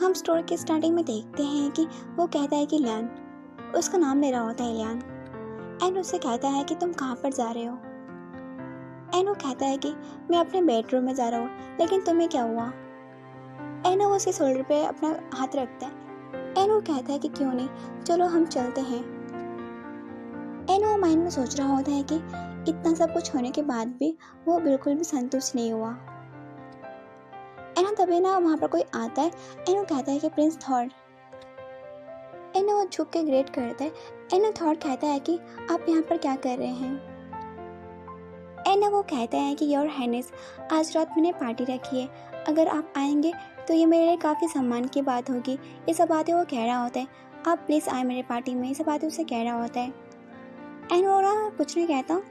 हम स्टोरी के स्टार्टिंग में देखते हैं कि वो कहता है कि लियान, उसका नाम ले रहा होता है लियान, एंड उससे कहता है कि तुम कहाँ पर जा रहे हो। एंड वो कहता है कि मैं अपने बेडरूम में जा रहा हूँ, लेकिन तुम्हें क्या हुआ। एंड वो उसके शोल्डर पे अपना हाथ रखता है। एंड वो कहता है कि क्यों नहीं, चलो हम चलते हैं। एंड वो माइंड में सोच रहा होता है कि इतना सब कुछ होने के बाद भी वो बिल्कुल भी संतुष्ट नहीं हुआ। एंड तभी ना वहाँ पर कोई आता है एंड वो कहता है कि प्रिंस थॉर। एंड वो झुक के ग्रेट करता है। एंड थॉर कहता है कि आप यहाँ पर क्या कर रहे हैं। एंड वो कहता है कि योर हाइनेस, आज रात मैंने पार्टी रखी है, अगर आप आएंगे तो ये मेरे लिए काफ़ी सम्मान की बात होगी। ये सब बातें वो कह रहा होता है, आप प्लीज़ आए मेरे पार्टी में, ये सब बातें उसे कह रहा होता है। एंड वो ना कुछ नहीं कहता।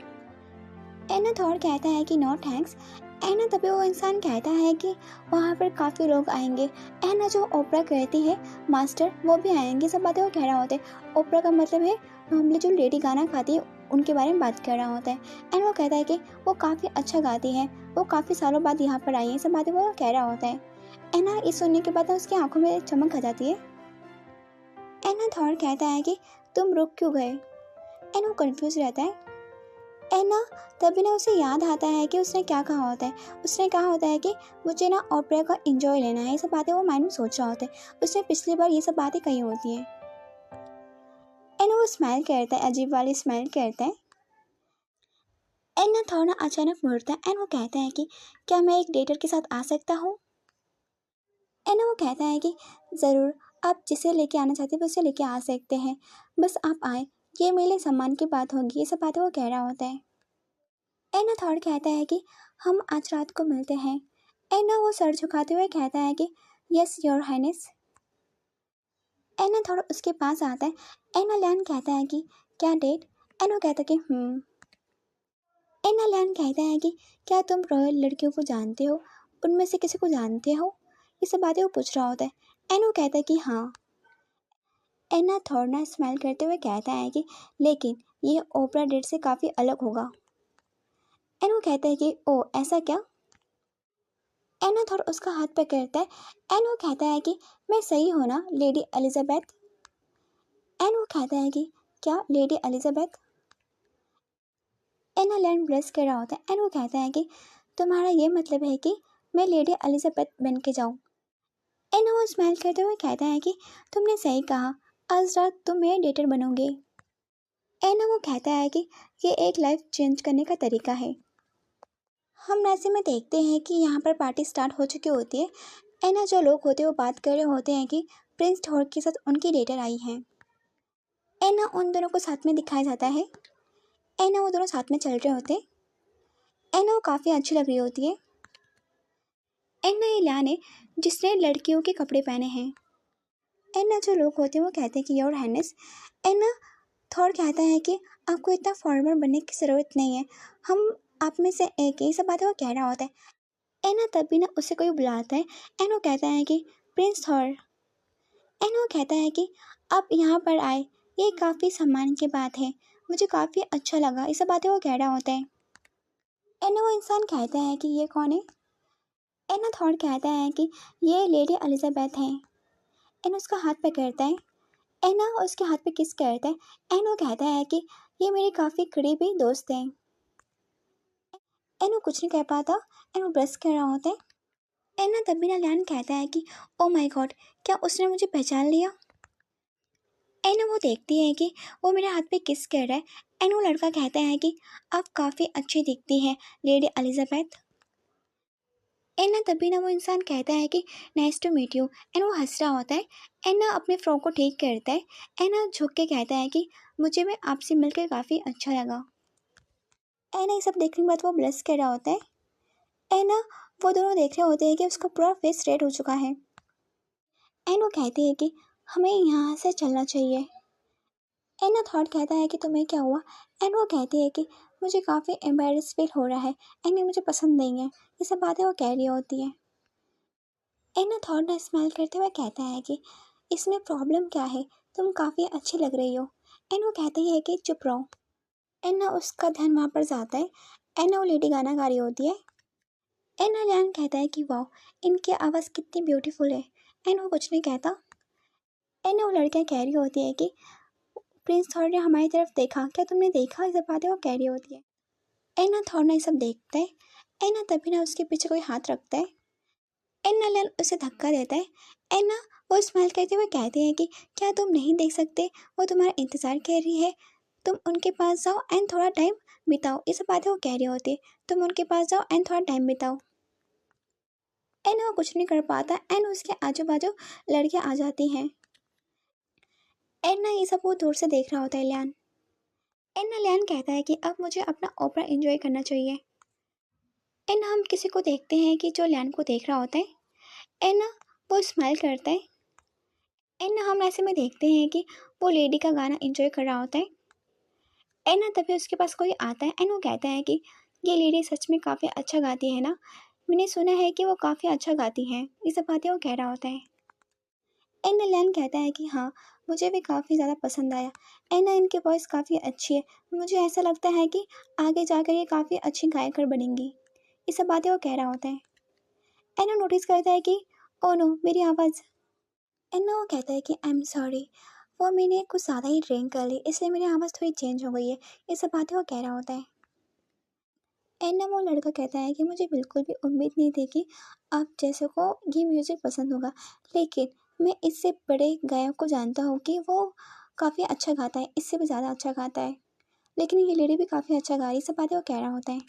एंड थॉर कहता है कि नो थैंक्स। एंड तभी वो इंसान कहता है कि वहाँ पर काफ़ी लोग आएंगे। एंड जो ओपरा कहती है मास्टर, वो भी आएंगे। सब बातें वो कह रहा होता है। ओपरा का मतलब है नॉर्मली जो लेडी गाना गाती है उनके बारे में बात कर रहा होता है। एंड वो कहता है कि वो काफ़ी अच्छा गाती है, वो काफ़ी सालों बाद यहाँ पर आई है। सब बातें वो कह रहा होता है। एंड ना इस सुनने के बाद उसकी आंखों में चमक आ जाती है। एंड ना थॉर कहता है कि तुम रुक क्यों गए। एंड वो कंफ्यूज रहता है। एंड ना तभी ना उसे याद आता है कि उसने क्या कहा होता है। उसने कहा होता है कि मुझे ना ओपेरा का एंजॉय लेना है। ये सब बातें वो माइंड में सोच रहा होता है। उसने पिछली बार ये सब बातें कही होती हैं। एंड वो स्माइल करता है, अजीब वाली स्माइल करता है। एंड ना थोड़ा अचानक मुड़ता है एंड वो कहता है कि क्या मैं एक डेटर के साथ आ सकता हूँ। एंड वो कहता है कि ज़रूर, आप जिसे लेके आना चाहते हैं उसे लेके आ सकते हैं, बस आप आए, ये मेरे लिए सम्मान की बात होगी। ये सब बातें वो कह रहा होता है। एंड थॉर कहता है कि हम आज रात को मिलते हैं। एंड वो सर झुकाते हुए कहता है कि yes your highness. And Thor उसके पास आता है। एंड लियान कहता है कि क्या डेट। एंड वो कहता है कि एंड लियान कहता है कि क्या तुम रॉयल लड़कियों को जानते हो, उनमें से किसी को जानते हो। ये सब बातें वो पूछ रहा होता है। एंड वो कहता है कि हाँ। एंड थॉर ना स्माइल करते हुए कहता है कि लेकिन ये ओपरा डेट से काफ़ी अलग होगा। एंड वो कहता है कि ओ ऐसा क्या। एंड थॉर उसका हाथ पकड़ता है। एंड वो कहता है कि मैं सही हूँ ना लेडी एलिजाबेथ। एंड वो कहता है कि क्या lady Elizabeth. And land bless कर रहा होता है। एंड वो कहता है कि तुम्हारा ये मतलब है कि मैं लेडी एलिजाबेथ बन के जाऊँ। एंड वो स्माइल करते हुए कहता है कि तुमने सही कहा, आज रात तुम मेरे डेटर बनोगे। एंड वो कहता है कि ये एक लाइफ चेंज करने का तरीका है। हम ऐसे में देखते हैं कि यहाँ पर पार्टी स्टार्ट हो चुकी होती है। एंड जो लोग होते हैं वो बात कर रहे होते हैं कि प्रिंस थॉर के साथ उनकी डेटर आई हैं। एंड उन दोनों को साथ में दिखाया जाता है। एंड वो दोनों साथ में चल रहे होते हैं। एंड वो काफ़ी अच्छी लग रही होती है। एंड ये लियान है जिसने लड़कियों के कपड़े पहने हैं। एंड जो लोग होते हैं वो कहते हैं कि योर हाइनेस। एंड थॉर कहता है कि आपको इतना फॉर्मल बनने की ज़रूरत नहीं है, हम आप में से एक ही। सब बातें वो कह रहा होता है। एंड तभी ना उसे कोई बुलाता है। एंड वो कहता है कि प्रिंस थॉर। एंड वो कहता है कि आप यहाँ पर आए, ये काफ़ी सम्मान की बात है, मुझे काफ़ी अच्छा लगा। ये सब बातें वो कह रहा होता है। एंड वो इंसान कहता है कि ये कौन है। एंड थॉर कहता है कि ये लेडी एलिजाबेथ है। एंड उसका हाथ पकड़ता है। एंड उसके हाथ पे किस करता है। एंड वो कहता है कि ये मेरी काफ़ी करीबी दोस्त है। एंड वो कुछ नहीं कह पाता। एंड वो ब्रश कर रहा होता है। एंड तभी ना लियान कहता है कि ओ माय गॉड, क्या उसने मुझे पहचान लिया। एंड वो देखती है कि वो मेरे हाथ पे किस कर रहा है। एंड वो लड़का कहता है कि आप काफ़ी अच्छी दिखती हैं लेडी एलिजाबेथ। एंड तभी ना वो इंसान कहता है कि nice to meet you. And वो हंस रहा होता है। एंड अपने फ्रॉक को ठीक करता है। एंड झुक के कहता है कि मुझे भी आपसे मिलकर काफ़ी अच्छा लगा। एंड ये सब देखने के बाद वो ब्लश कर रहा होता है। एंड वो दोनों देख रहे होते हैं कि उसका पूरा फेस रेड हो चुका है। एंड वो कहती है कि हमें यहाँ से चलना चाहिए। एंड थॉट कहता है कि तुम्हें क्या हुआ। एंड वो कहती है कि मुझे काफ़ी एम्बेरस फील हो रहा है एंड ये मुझे पसंद नहीं है। ये सब बातें वो कह रही होती है। एंड थॉट स्माइल करते हुए कहता है कि इसमें प्रॉब्लम क्या है, तुम काफ़ी अच्छी लग रही हो। एंड वो कहती है कि चुप रहो। एंड उसका ध्यान वहाँ पर जाता है। एंड वो लेडी गाना गा रही होती है। एंड लियान कहता है कि वाह, इनकी आवाज़ कितनी ब्यूटीफुल है। एंड वो कुछ नहीं कहता। एंड वो लड़कियाँ कह रही होती है कि प्रिंस थॉर ने हमारी तरफ देखा, क्या तुमने देखा, ये सब बातें वो कह रही होती है। एंड ना थॉर ना ये सब देखता है। एंड ना तभी ना उसके पीछे कोई हाथ रखता है। एंड ना लैन उसे धक्का देता है। एंड ना वो स्माइल करते हुए कहते हैं कि क्या तुम नहीं देख सकते, वो तुम्हारा इंतज़ार कर रही है, तुम उनके पास जाओ एंड थोड़ा टाइम बिताओ। ये सब बातें वो कह रही होती है, तुम उनके पास जाओ एंड थोड़ा टाइम बिताओ। एंड वो कुछ नहीं कर पाता एंड उसके आजू बाजू लड़कियाँ आ जाती हैं। एंड ना ये सब वो दूर से देख रहा होता है लियान। एंड ना लियान कहता है कि अब मुझे अपना ओपरा एंजॉय करना चाहिए। एंड हम किसी को देखते हैं कि जो लियान को देख रहा होता है। एंड ना वो स्माइल करता है। एंड हम ऐसे में देखते हैं कि वो लेडी का गाना एंजॉय कर रहा होता है। एंड ना तभी उसके पास कोई आता है एंड वो कहता है कि ये लेडी सच में काफ़ी अच्छा गाती है ना, मैंने सुना है कि वो काफ़ी अच्छा गाती हैं। ये सब बातें वो कह रहा होता है। एंड लैन कहता है कि हाँ, मुझे भी काफ़ी ज़्यादा पसंद आया। एंड ना इनकी वॉइस काफ़ी अच्छी है, मुझे ऐसा लगता है कि आगे जाकर ये काफ़ी अच्छी गायकर बनेंगी। ये सब बातें वो कह रहा होता है। एंड वो नोटिस करता है कि ओ नो, मेरी आवाज़। एंड ना वो कहता है कि आई एम सॉरी, वो मैंने कुछ ज़्यादा ही ड्रिंक कर ली, इसलिए मेरी आवाज़ थोड़ी चेंज हो गई है। ये सब बातें वो कह रहा होता है। एंड ना वो लड़का कहता है कि मुझे बिल्कुल भी उम्मीद नहीं थी कि आप जैसे को ये म्यूज़िक पसंद होगा, लेकिन मैं इससे बड़े गायक को जानता हूँ कि वो काफ़ी अच्छा गाता है, इससे भी ज़्यादा अच्छा गाता है, लेकिन ये लेडी भी काफ़ी अच्छा गा रही है। सब बातें वो कह रहा होता है।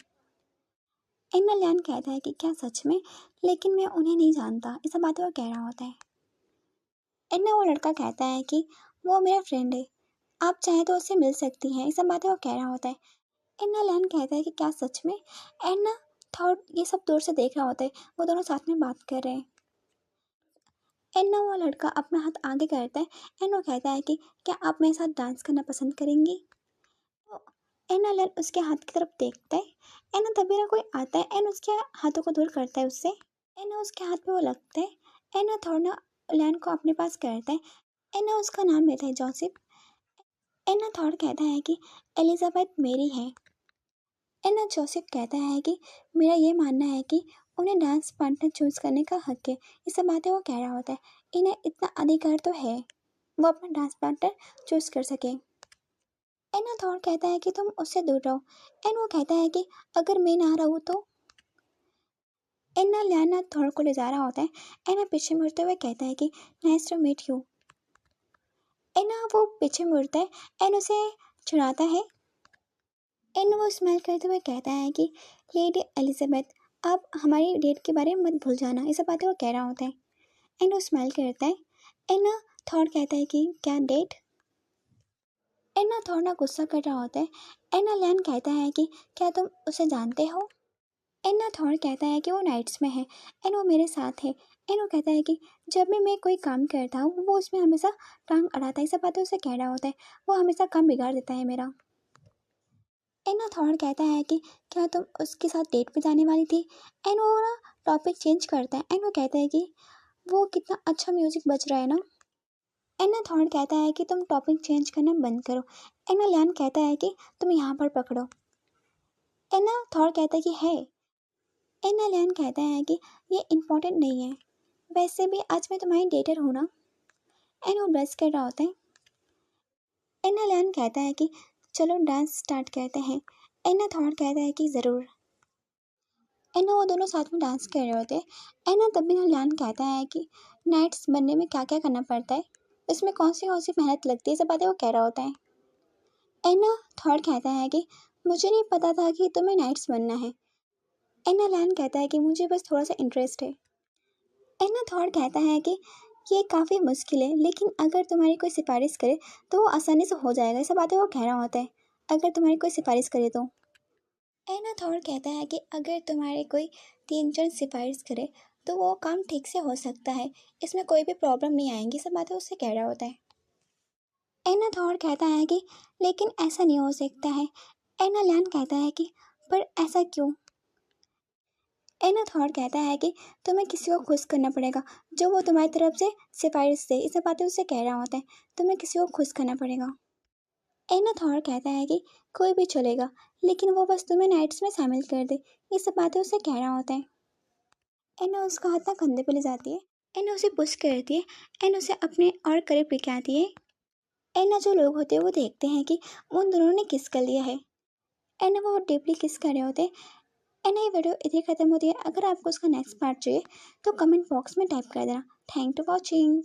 एंड ना लियान कहता है कि क्या सच में, लेकिन मैं उन्हें नहीं जानता। ये सब बातें वो कह रहा होता है। एंड ना वो लड़का कहता है कि वो मेरा फ्रेंड है, आप चाहें तो उससे मिल सकती हैं। ये सब बातें वो कह रहा होता है। एंड ना लैन कहता है कि क्या सच में। एंड ना थॉट ये सब दूर से देख रहा होता है, वो दोनों साथ में बात कर रहे हैं। एंड ना वो लड़का अपना हाथ आगे करता है एंड वो कहता है कि क्या आप मेरे साथ डांस करना पसंद करेंगी। एंड ना लैन उसके हाथ की तरफ देखता है। एंड ना तभी ना कोई आता है एंड उसके हाथों को दूर करता है उससे। एंड ना उसके हाथ पे वो लगता है। एंड ना थोड़ा ना लैन को अपने पास करता है। एंड ना उसका नाम लेता है जोसेफ। एंड ना थॉर कहता है कि एलिजाबेथ मेरी है। एंड ना जोसेफ कहता है कि मेरा ये मानना है कि उन्हें डांस पार्टनर चूज करने का हक है। ये सब बातें वो कह रहा होता है। इन्हें इतना अधिकार तो है, वो अपना डांस पार्टनर चूज कर सके। एंड ना थॉर कहता है कि तुम उससे दूर रहो। एंड वो कहता है कि अगर मैं ना रहूँ तो। एंड ना लियाना थॉर को ले जा रहा होता है। एंड ना पीछे मुड़ते हुए कहता है कि nice to meet you. And ना वो पीछे मुड़ता है एंड उसे छुड़ाता है। एंड वो स्माइल करते हुए कहता है कि लेडी एलिजाबेथ, आप हमारी डेट के बारे में मत भूल जाना। ये सब बातें वो कह रहा होता है। एंड वो स्माइल करता है। एंड ना थॉर कहता है कि क्या डेट। एंड ना थॉर ना गुस्सा कर रहा होता है। एंड ना लैन कहता है कि क्या तुम उसे जानते हो। एंड ना थॉर कहता है कि वो नाइट्स में है एंड वो मेरे साथ है। एंड वो कहता है कि जब भी मैं कोई काम करता हूँ वो उसमें हमेशा टांग अड़ाता है। ये सब बातें उसे कह रहा होता है, वो हमेशा काम बिगाड़ देता है मेरा। एंड ना थॉर कहता है कि क्या तुम उसके साथ डेट पे जाने वाली थी। एंड वो ना टॉपिक चेंज करता है एंड वो कहता है कि वो कितना अच्छा म्यूजिक बज रहा है ना। एंड ना थॉर कहता है कि तुम टॉपिक चेंज करना बंद करो। एंड ना लियान कहता है कि तुम यहाँ पर पकड़ो। एंड ना थॉर कहता है कि है। एंड ना लियान कहता है कि ये इम्पोर्टेंट नहीं है, वैसे भी आज मैं तुम्हारी डेटर हूँ ना। एंड वो ब्रश कर रहा होता है। एंड ना लियान कहता है कि चलो डांस स्टार्ट करते हैं। एंड ना थॉर कहता है कि ज़रूर। एंड ना वो दोनों साथ में डांस कर रहे होते हैं। एंड ना तभी ना लियान कहता है कि नाइट्स बनने में क्या क्या करना पड़ता है, उसमें कौन सी मेहनत लगती है, सब बातें वो कह रहा होता है। एंड ना थॉर कहता है कि मुझे नहीं पता था कि तुम्हें नाइट्स बनना है। एंड ना लियान कहता है कि मुझे बस थोड़ा सा इंटरेस्ट है। एंड ना थॉर कहता है कि ये काफ़ी मुश्किल है, लेकिन अगर तुम्हारी कोई सिफारिश करे तो वो आसानी से हो जाएगा। ये सब बातें वो कह रहा होता है, अगर तुम्हारी कोई सिफारिश करे तो। एना थॉर कहता है कि अगर तुम्हारे कोई 3 जन सिफारिश करे तो वो काम ठीक से हो सकता है, इसमें कोई भी प्रॉब्लम नहीं आएंगी। सब बातें उससे कह रहा होता है। एना थॉर कहता है कि लेकिन ऐसा नहीं हो सकता है। एना लैन कहता है कि पर ऐसा क्यों। एना थॉर कहता है कि तुम्हें किसी को खुश करना पड़ेगा जो वो तुम्हारी तरफ से सिफारिश दे। ये सब बातें उससे कह रहा होता है, तुम्हें किसी को खुश करना पड़ेगा। एना थॉर कहता है कि कोई भी चलेगा, लेकिन वो बस तुम्हें नाइट्स में शामिल कर दे। ये सब बातें उससे कह रहा होता है। एना उसका हाथ ना कंधे पे ले जाती है। एना उसे पुश करती है एंड उसे अपने और करीब लेके है। एना जो लोग होते हैं वो देखते हैं कि उन दोनों ने किस कर लिया है एंड वो डीपली किस कर रहे होते हैं। एंड ये वीडियो इधर ख़त्म होती है। अगर आपको उसका नेक्स्ट पार्ट चाहिए तो कमेंट बॉक्स में टाइप कर देना। Thank to watching.